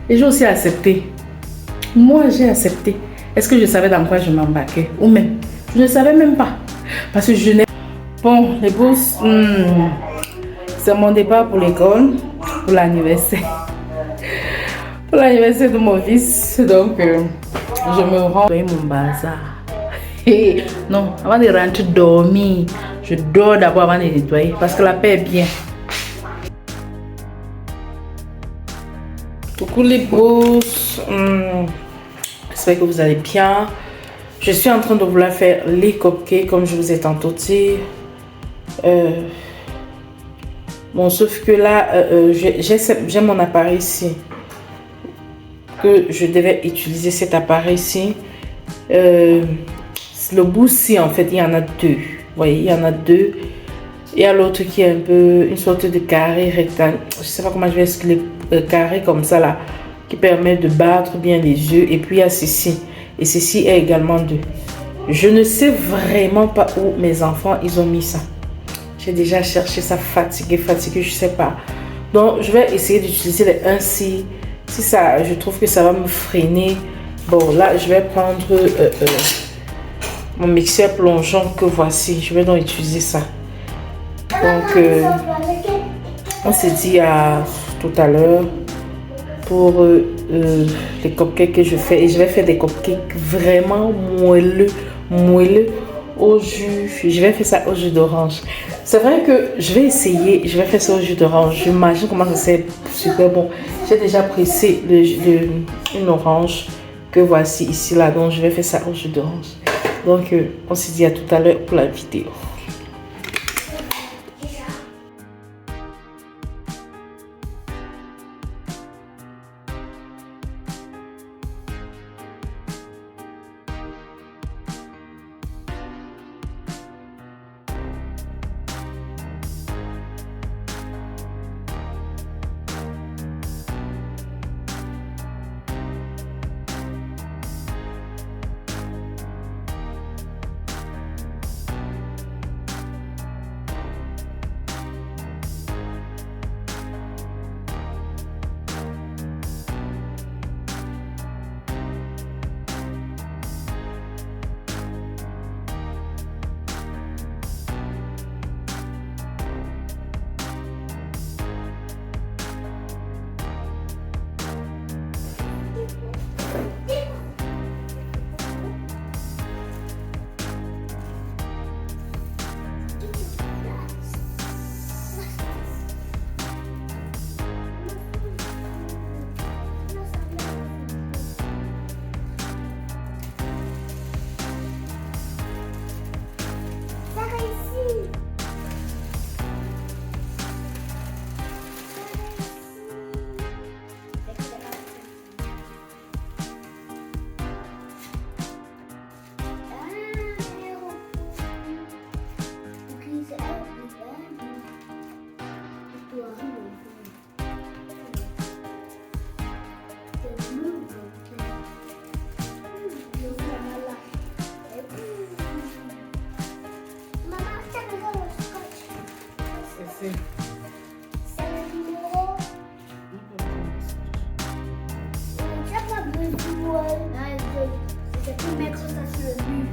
Et j'ai aussi accepté. Moi, j'ai accepté. Est-ce que je savais dans quoi je m'embarquais? Ou même, je ne savais même pas. Parce que je n'ai... Bon, les bourses, c'est mon départ pour l'école, pour l'anniversaire. Pour l'anniversaire de mon fils. Donc, je me rends dans mon bazar. Et non, avant de rentrer dormir, je dors d'abord avant de nettoyer. Parce que la paix est bien. Coucou les bourses. J'espère que vous allez bien. Je suis en train de vouloir faire les cupcakes comme je vous ai tantôt dit. Bon, sauf que là, j'ai mon appareil ici. Que je devais utiliser cet appareil ici. Le bout-ci, en fait, il y en a deux. Vous voyez, il y en a deux. Il y a l'autre qui est un peu une sorte de carré rectangle. Je ne sais pas comment je vais expliquer. Carré comme ça là. Qui permet de battre bien les œufs. Et puis il y a ceci. Et ceci est également deux. Je ne sais vraiment pas où mes enfants ils ont mis ça. J'ai déjà cherché ça fatigué, je ne sais pas. Donc je vais essayer d'utiliser les 1-6. Si ça, je trouve que ça va me freiner. Bon là je vais prendre mon mixeur plongeant que voici. Je vais donc utiliser ça. Donc on s'est dit à tout à l'heure pour les cupcakes que je fais. Et je vais faire des cupcakes vraiment moelleux au jus. Je vais faire ça au jus d'orange. C'est vrai que je vais essayer. Je vais faire ça au jus d'orange. J'imagine comment ça c'est super bon. J'ai déjà pressé une orange que voici ici là. Donc je vais faire ça au jus d'orange. Donc on se dit à tout à l'heure pour la vidéo. C'est le numéro. Tu n'as pas besoin. C'est pour mettre ça sur le but.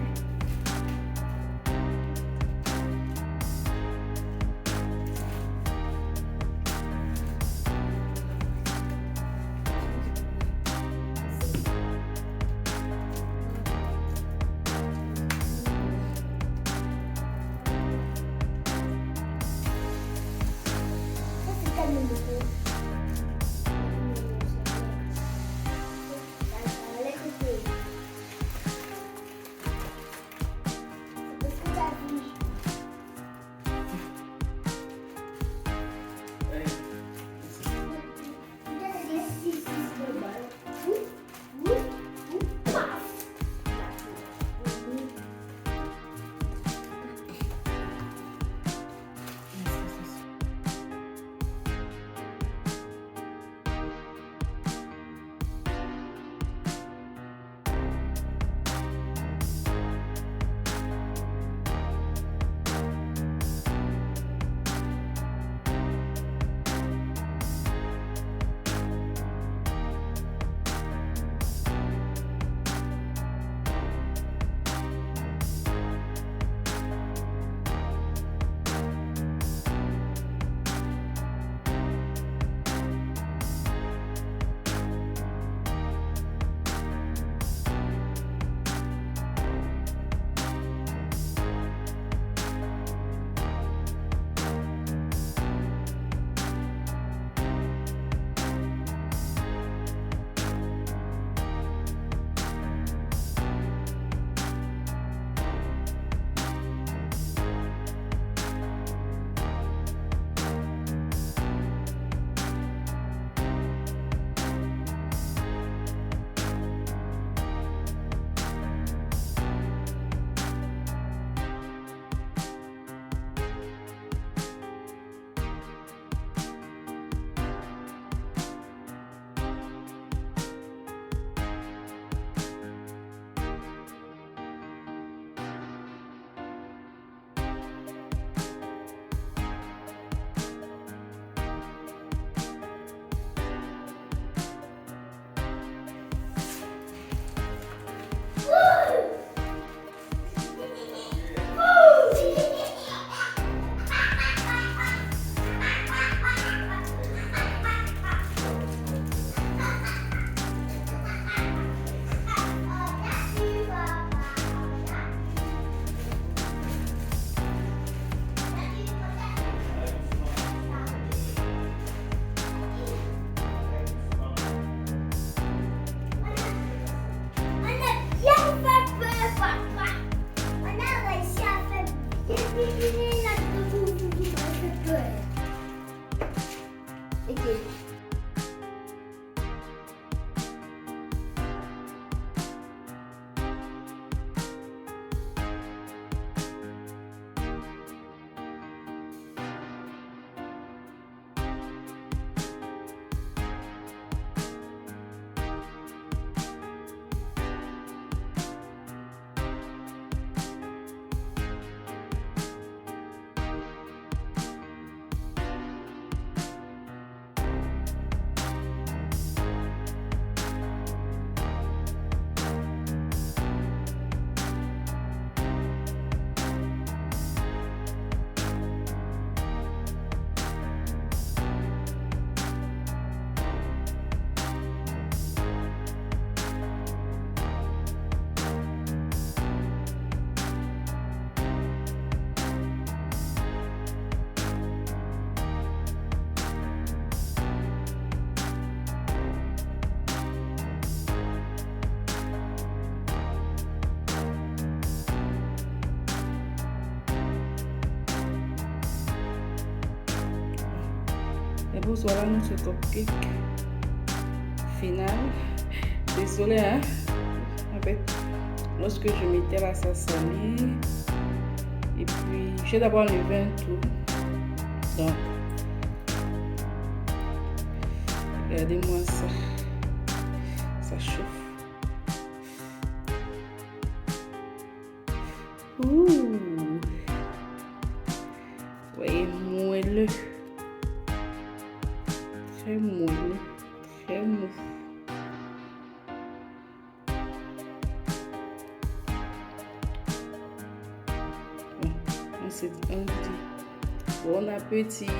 bousses, voilà notre cupcake final. Désolée, hein. En fait, lorsque je mettais là, ça salait. Et puis, j'ai d'abord enlevé un tout. Donc, regardez-moi ça. Ça chauffe. Ouh. Vous voyez, moelleux. Très moelleux. Très mou. On dit bon appétit.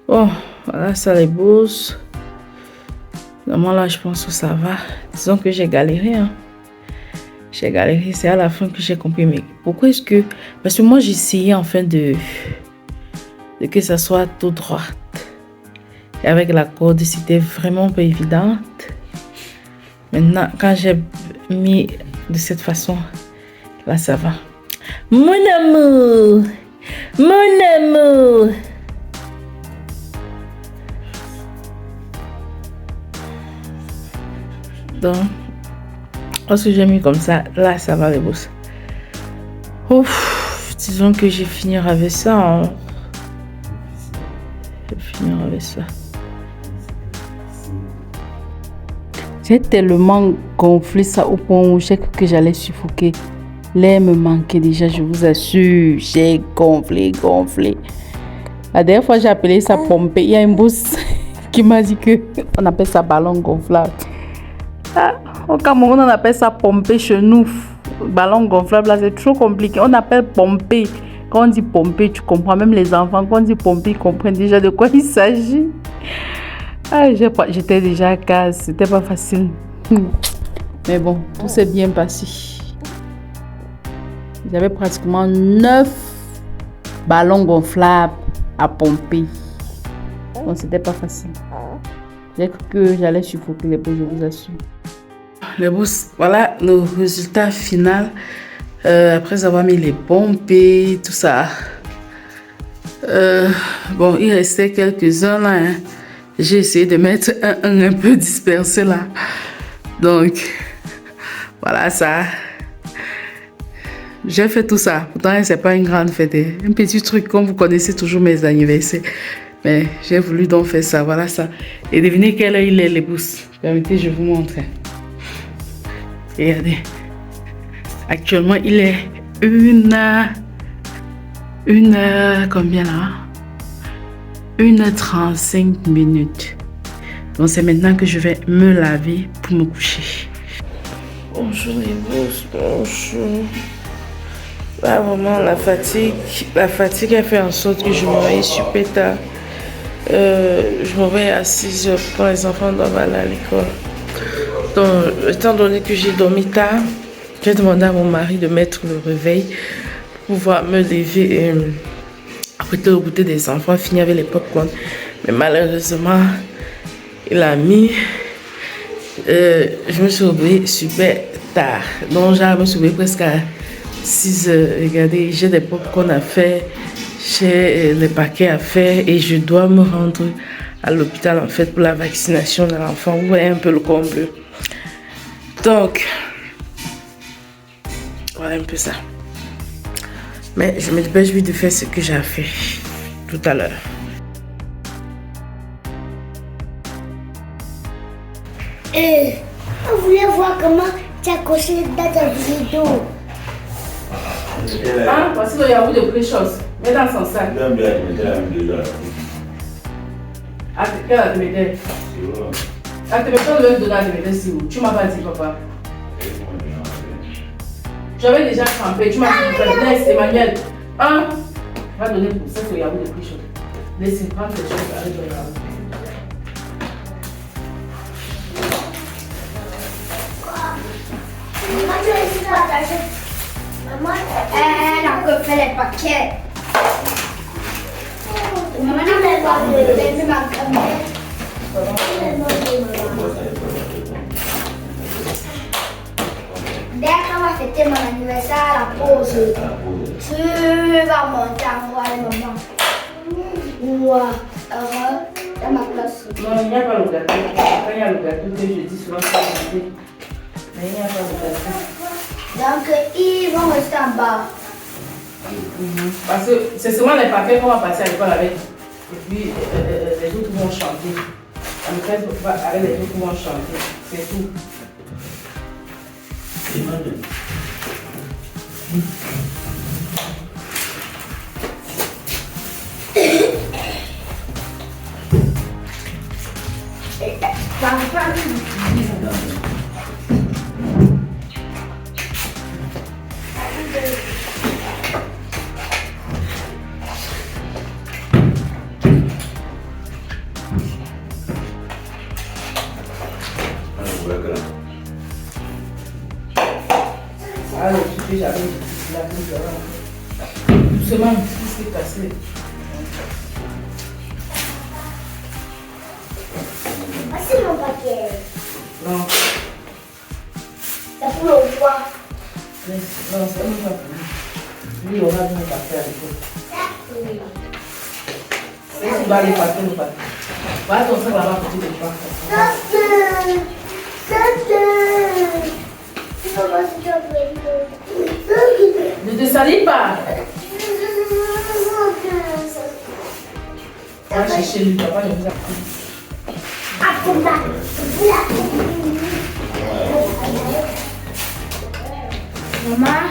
Bon, voilà, ça les bourses. Normalement, là, je pense que ça va. Disons que j'ai galéré. Hein. J'ai galéré. C'est à la fin que j'ai compris. Mais pourquoi est-ce que... Parce que moi, j'essayais enfin de que ça soit tout droit. Et avec la corde, c'était vraiment pas évident. Maintenant, quand j'ai mis de cette façon, là, ça va. Mon amour! Mon amour! Donc, lorsque j'ai mis comme ça, là, ça va les bosses. Ouf, disons que j'ai fini avec ça. Hein. Je vais finir avec ça. J'ai tellement gonflé ça au point où j'ai cru que j'allais suffoquer. L'air me manquait déjà, je vous assure. J'ai gonflé. La dernière fois, j'ai appelé ça pomper. Il y a une bourse qui m'a dit qu'on appelle ça ballon gonflable. Ah, au Cameroun, on appelle ça pomper chez nous. Ballon gonflable, là, c'est trop compliqué. On appelle pomper. Quand on dit pomper, tu comprends. Même les enfants, quand on dit pomper, ils comprennent déjà de quoi il s'agit. Ah, j'étais déjà à case. C'était pas facile. Mais bon, tout s'est bien passé. J'avais pratiquement 9 ballons gonflables à pomper. Donc, c'était pas facile. J'ai cru que j'allais suffoquer les bouts, je vous assure. Les bousses, voilà le résultat final. Après avoir mis les pompes et tout ça. Bon, il restait quelques-uns là. Hein. J'ai essayé de mettre un peu dispersé là. Donc, voilà ça. J'ai fait tout ça. Pourtant, c'est pas une grande fête. Un petit truc comme vous connaissez toujours mes anniversaires. Mais j'ai voulu donc faire ça. Voilà ça. Et devinez quelle heure il est, les bousses. Permettez, je vous montre. Regardez. Actuellement, il est une heure, combien là? 1h35 minutes. Donc, c'est maintenant que je vais me laver pour me coucher. Bonjour les bousses, bonjour. Là, vraiment, la fatigue a fait en sorte que je me réveille super tard. Je me réveille à 6h quand les enfants doivent aller à l'école. Donc, étant donné que j'ai dormi tard, j'ai demandé à mon mari de mettre le réveil pour pouvoir me lever et apprêter le goûter des enfants, finir avec les popcorn. Mais malheureusement, il a mis. Je me suis réveillée super tard. Donc, je me suis réveillée presque à 6h. Regardez, j'ai des popcorn à faire, j'ai les paquets à faire et je dois me rendre à l'hôpital en fait pour la vaccination de l'enfant. Vous voyez un peu le comble. Donc, voilà un peu ça. Mais je me dépêche vite de faire ce que j'ai fait tout à l'heure. On voulait voir comment tu as coché dans ta vidéo. Ah, voici le yaourt de Precious. Mets dans son sac. Ah, quelle a te mettre? Ah, te mettre le dedans, te mettre si où? Tu m'as pas dit, papa. J'avais déjà trempé. Tu m'as dit, laisse, Emmanuel. Hein? Va donner pour ça, c'est le yaourt de Precious. Laisse, prends tes choses avec le yaourt. Maman, tu as essayé de partager. Maman, elle a encore fait les paquets. Maman, elle a pas de ma grand-mère. Dès qu'on va fêter mon anniversaire à la pause, tu vas monter en voir les mamans. Ouah, dans ma place. Non, il n'y a pas le gâteau. Quand il y a le gâteau, que je dis souvent, c'est le mais il n'y a pas de gâteau. Donc, ils vont rester en bas. Parce que c'est seulement les paquets qu'on va passer à l'école avec. Et puis, les autres vont chanter. La maîtresse va avec les autres vont chanter. C'est tout. Ah, le j'avais la plus doucement, ce qui s'est cassé. Voici mon paquet. Non. C'est pour le roi. Non, c'est pas pour lui. Lui, on a mis le paquet à l'école. Si tu dois aller passer le paquet. Voilà ton sac là-bas pour tu te passes. Ne te salis pas. Va chercher lui, papa, je vous ai appris. Maman,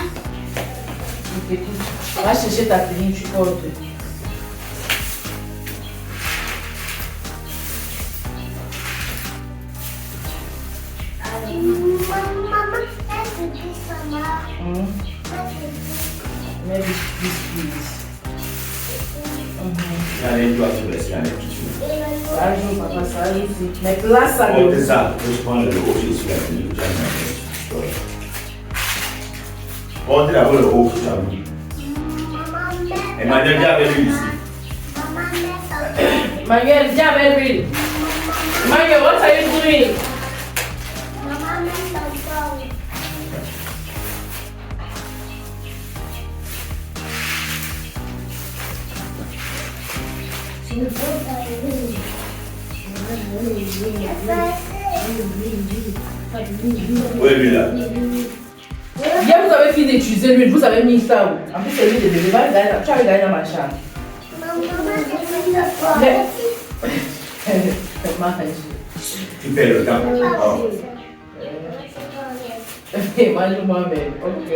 Va chercher ta tenue, tu portes. maman, est-ce que ça marche? Mais biscuits. Allez, toi, tu laisses aller tout de suite. Ça joue, papa, ça arrive ici. Mais place ça. Oh, c'est ça. Je prends le haut, je suis là. On dit d'abord le haut, tu as mis. Et Manuel, viens avec lui ici. Manuel, viens avec lui. Manuel, what are you doing? Maman, met ton corps. Oui, lui là. Hier, vous avez fini d'utiliser l'huile, vous avez mis ça où? En plus, c'est l'huile de bébé. Tu as gagné dans ma chambre. Tu fais le temps. Mange moi-même. Ok.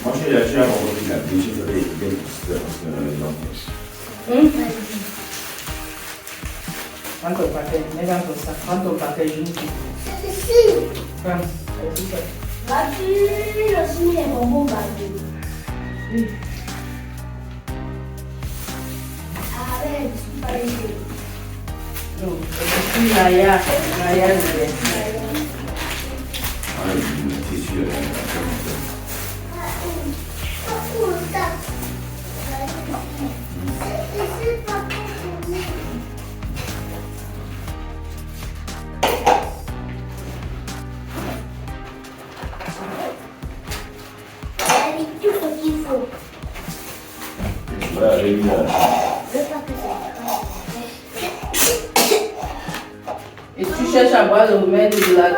Moi, je suis là, tu as compris la bouche, je vais bien Prends ton paquet, mets dans ton sac, prends ton paquet, je vous dis. Prends, c'est ça. Vas-tu aussi les bonbons battus? Arrête, tu vas les dire. Non, c'est Naya, Naya, et tu cherches à boire le remède de la vie.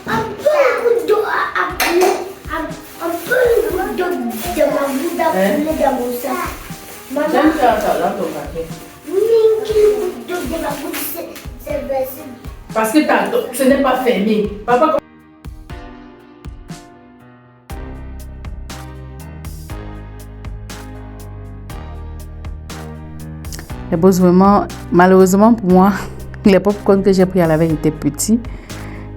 Un peu d'eau à couler, un peu d'eau de ma goutte à couler dans mon sac. Maman, J'aime faire ça dans ton paquet. une goutte d'eau de ma goutte, c'est versé. Parce que ce n'est pas fermé. Papa, Les boss, vraiment, malheureusement pour moi, les popcorn que j'ai pris à la veille étaient petits.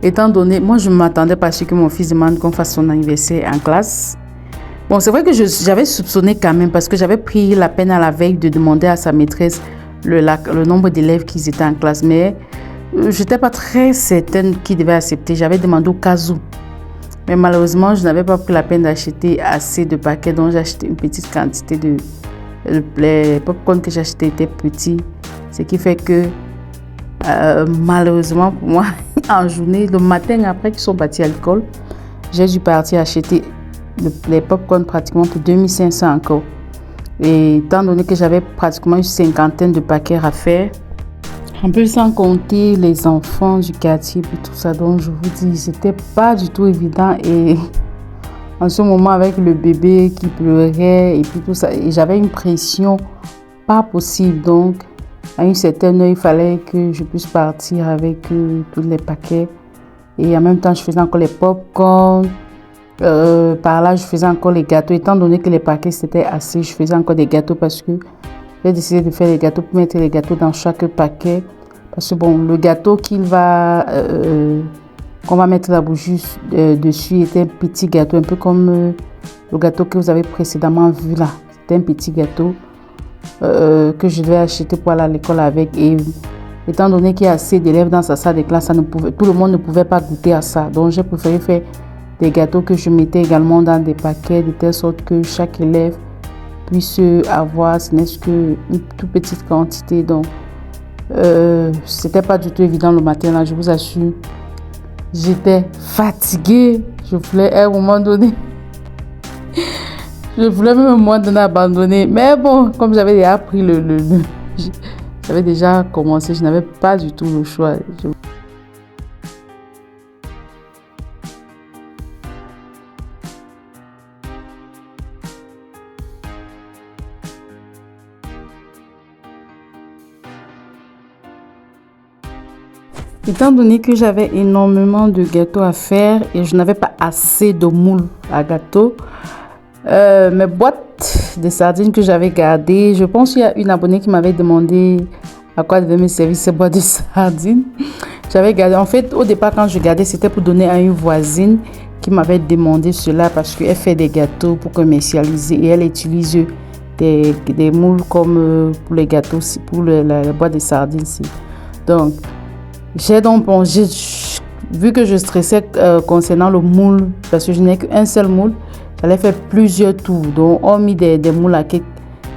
Étant donné, moi je m'attendais pas à ce que mon fils demande qu'on fasse son anniversaire en classe. Bon, c'est vrai que j'avais soupçonné quand même parce que j'avais pris la peine à la veille de demander à sa maîtresse le nombre d'élèves qui étaient en classe. Mais je n'étais pas très certaine qu'ils devaient accepter. J'avais demandé au cas où. Mais malheureusement, je n'avais pas pris la peine d'acheter assez de paquets. Donc j'ai acheté une petite quantité de... Les popcorn que j'ai achetés étaient petits. Ce qui fait que malheureusement pour moi, en journée, le matin après qu'ils sont partis à l'école, j'ai dû partir acheter les popcorn pratiquement pour 2500 encore. Et étant donné que j'avais pratiquement une cinquantaine de paquets à faire, un peu sans compter les enfants du quartier et tout ça, donc je vous dis, c'était pas du tout évident. Et en ce moment, avec le bébé qui pleurait et puis tout ça, et j'avais une pression pas possible. Donc, à une certaine heure, il fallait que je puisse partir avec tous les paquets. Et en même temps, je faisais encore les pop-corn. Par là, je faisais encore les gâteaux. Étant donné que les paquets c'était assez, je faisais encore des gâteaux parce que j'ai décidé de faire les gâteaux pour mettre les gâteaux dans chaque paquet. Parce que bon, le gâteau qu'on va mettre la bougie dessus était un petit gâteau, un peu comme le gâteau que vous avez précédemment vu là. C'était un petit gâteau que je devais acheter pour aller à l'école avec. Et étant donné qu'il y a assez d'élèves dans sa salle de classe, tout le monde ne pouvait pas goûter à ça. Donc j'ai préféré faire des gâteaux que je mettais également dans des paquets de telle sorte que chaque élève puisse avoir, ce n'est qu'une toute petite quantité. Donc c'était pas du tout évident le matin là, je vous assure. J'étais fatiguée. Je voulais à un moment donné abandonner. Mais bon, comme j'avais déjà appris j'avais déjà commencé, je n'avais pas du tout le choix. Étant donné que j'avais énormément de gâteaux à faire et je n'avais pas assez de moules à gâteau, mes boîtes de sardines que j'avais gardées, je pense qu'il y a une abonnée qui m'avait demandé à quoi devaient me servir ces boîtes de sardines. J'avais gardé, en fait, au départ, quand je gardais, c'était pour donner à une voisine qui m'avait demandé cela parce qu'elle fait des gâteaux pour commercialiser et elle utilise des moules comme pour les gâteaux, pour la boîte de sardines. Donc, j'ai donc plongé, vu que je stressais concernant le moule, parce que je n'ai qu'un seul moule, j'allais faire plusieurs tours. Donc, on mis des moules à cake.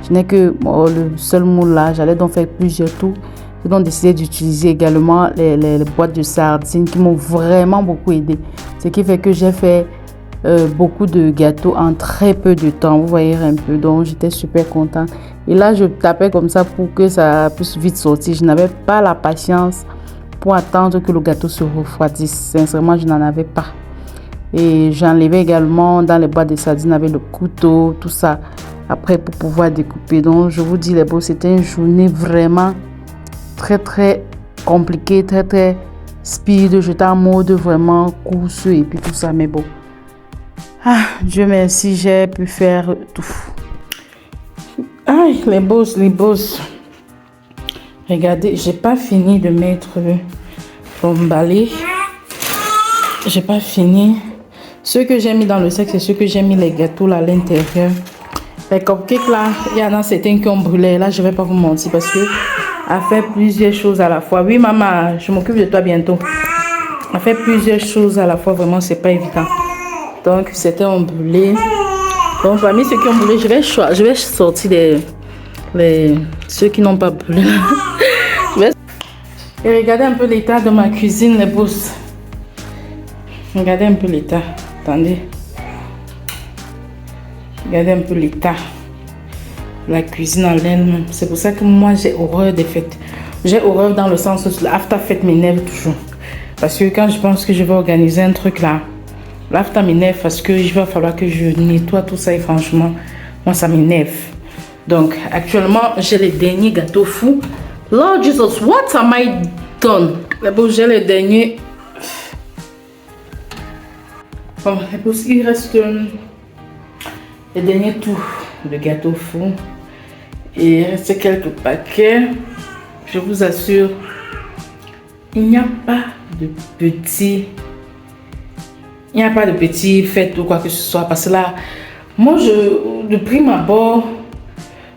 Je n'ai que le seul moule là, j'allais donc faire plusieurs tours. J'ai donc décidé d'utiliser également les boîtes de sardines qui m'ont vraiment beaucoup aidé. Ce qui fait que j'ai fait beaucoup de gâteaux en très peu de temps. Vous voyez un peu, donc j'étais super contente. Et là, je tapais comme ça pour que ça puisse vite sortir. Je n'avais pas la patience pour attendre que le gâteau se refroidisse. Sincèrement, je n'en avais pas. Et j'enlevais également dans les boîtes de sardines avec le couteau, tout ça, après pour pouvoir découper. Donc, je vous dis les beaux, c'était une journée vraiment très compliquée, très speed. J'étais en mode vraiment course et puis tout ça, mais bon. Ah, Dieu merci, j'ai pu faire tout. Aïe, les boss. Regardez, j'ai pas fini de mettre mon balai. J'ai pas fini. Ce que j'ai mis dans le sac, c'est ce que j'ai mis les gâteaux là à l'intérieur. Les cupcakes là, il y en a certains qui ont brûlé. Là, je vais pas vous mentir parce que à faire plusieurs choses à la fois. Oui, maman, je m'occupe de toi bientôt. À faire plusieurs choses à la fois, vraiment, c'est pas évident. Donc, c'était ont brûlé. Donc, parmi ceux qui ont brûlé, je vais sortir ceux qui n'ont pas brûlé. Et regardez un peu l'état de ma cuisine, les boss. Regardez un peu l'état. Attendez. Regardez un peu l'état. La cuisine en elle-même. C'est pour ça que moi, j'ai horreur des fêtes. J'ai horreur dans le sens où l'after fête m'énerve toujours. Parce que quand je pense que je vais organiser un truc là, l'after m'énerve parce que il va falloir que je nettoie tout ça et franchement, moi, ça m'énerve. Donc, actuellement, j'ai les derniers gâteaux fous. Lord Jesus, what am I done? J'ai les derniers. Bon, il reste les derniers tours de gâteaux fous. Et il reste quelques paquets. Je vous assure, il n'y a pas de petits. Il n'y a pas de petits fêtes ou quoi que ce soit. Parce que là, moi, de prime abord,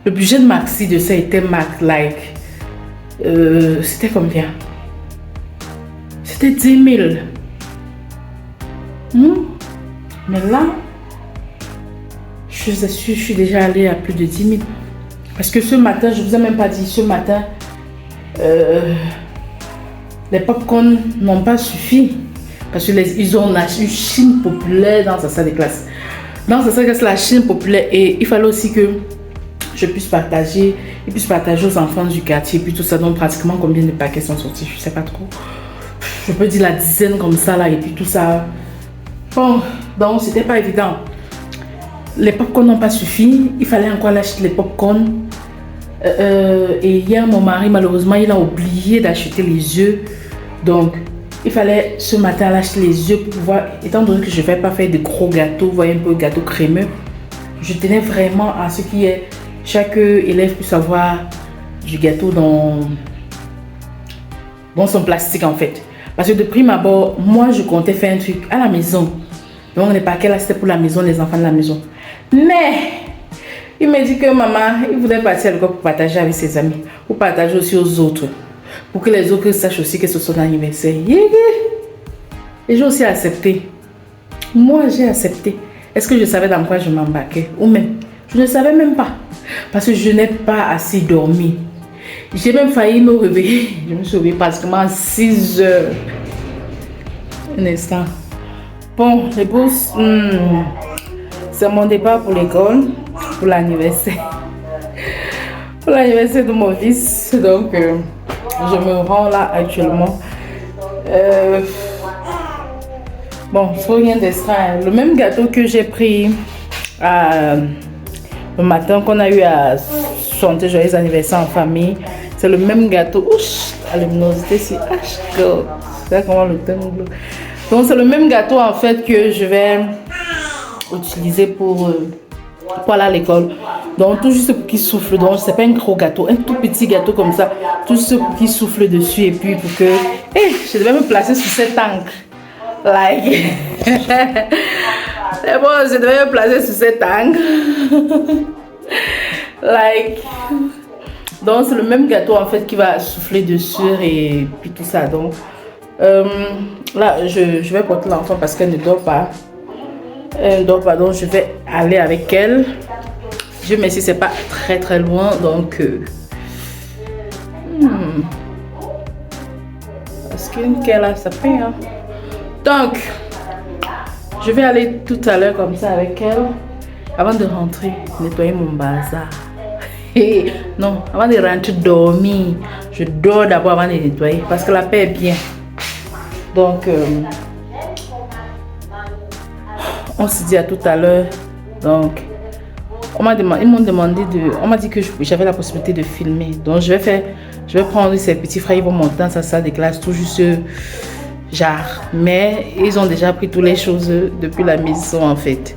le budget de maxi de ça était like. C'était combien? C'était 10 000. Mais là, je suis déjà allée à plus de 10 000. Parce que ce matin, je ne vous ai même pas dit, ce matin, les popcorn n'ont pas suffi. Parce qu'ils ont la Chine populaire dans sa salle de classe. Dans sa salle de classe, la Chine populaire. Et il fallait aussi que je puisse partager, ils puissent partager aux enfants du quartier. Puis tout ça, donc pratiquement combien de paquets sont sortis, je ne sais pas trop. Je peux dire la dizaine comme ça là, et puis tout ça. Bon, donc c'était pas évident. Les popcorn n'ont pas suffi. Il fallait encore acheter les popcorn. Et hier, mon mari, malheureusement, il a oublié d'acheter les œufs. Donc, il fallait ce matin acheter les œufs pour pouvoir, étant donné que je ne vais pas faire de gros gâteaux, vous voyez un peu gâteau crémeux. Je tenais vraiment à ce qui est chaque élève puisse avoir du gâteau dans son plastique en fait. Parce que de prime abord, moi je comptais faire un truc à la maison. Donc les paquets là c'était pour la maison, les enfants de la maison. Mais il m'a dit que maman, il voulait partir à l'école pour partager avec ses amis. Pour partager aussi aux autres. Pour que les autres sachent aussi que ce sont l'anniversaire. Et j'ai aussi accepté. Moi j'ai accepté. Est-ce que je savais dans quoi je m'embarquais? Ou même, je ne savais même pas. Parce que je n'ai pas assez dormi. J'ai même failli me réveiller. Je me suis réveillée pratiquement à 6 heures. Un instant. Bon, les bourses, c'est mon départ pour l'école, pour l'anniversaire. Pour l'anniversaire de mon fils. Donc, je me rends là actuellement. Bon, c'est rien d'extra. Le même gâteau que j'ai pris le matin qu'on a eu à chanter joyeux anniversaire en famille. C'est le même gâteau. Ouch, la luminosité sur H-Gold. C'est comment le teint bleu. Donc c'est le même gâteau en fait que je vais utiliser pour aller à l'école. Donc tout juste pour qu'il souffle. Donc c'est pas un gros gâteau, un tout petit gâteau comme ça. Tout juste pour qu'il souffle dessus et puis pour que je devais me placer sur cet angle. Like c'est bon, je devais me placer sur cet angle. Like donc c'est le même gâteau en fait qui va souffler dessus et puis tout ça. Donc là je vais porter l'enfant parce qu'elle ne dort pas. Elle ne dort pas, donc je vais aller avec elle. Dieu merci, c'est pas très loin, donc parce qu'une qu'elle a ça paye, hein. Donc je vais aller tout à l'heure comme ça avec elle avant de rentrer nettoyer mon bazar. Non, avant de rentrer dormir, je dors d'abord avant de nettoyer parce que la paix est bien. Donc on se dit à tout à l'heure. Donc ils m'ont demandé on m'a dit que j'avais la possibilité de filmer. Donc je vais prendre ces petits frères, ils vont monter dans sa salle de classe tout juste genre. Mais ils ont déjà pris toutes les choses depuis la maison en fait.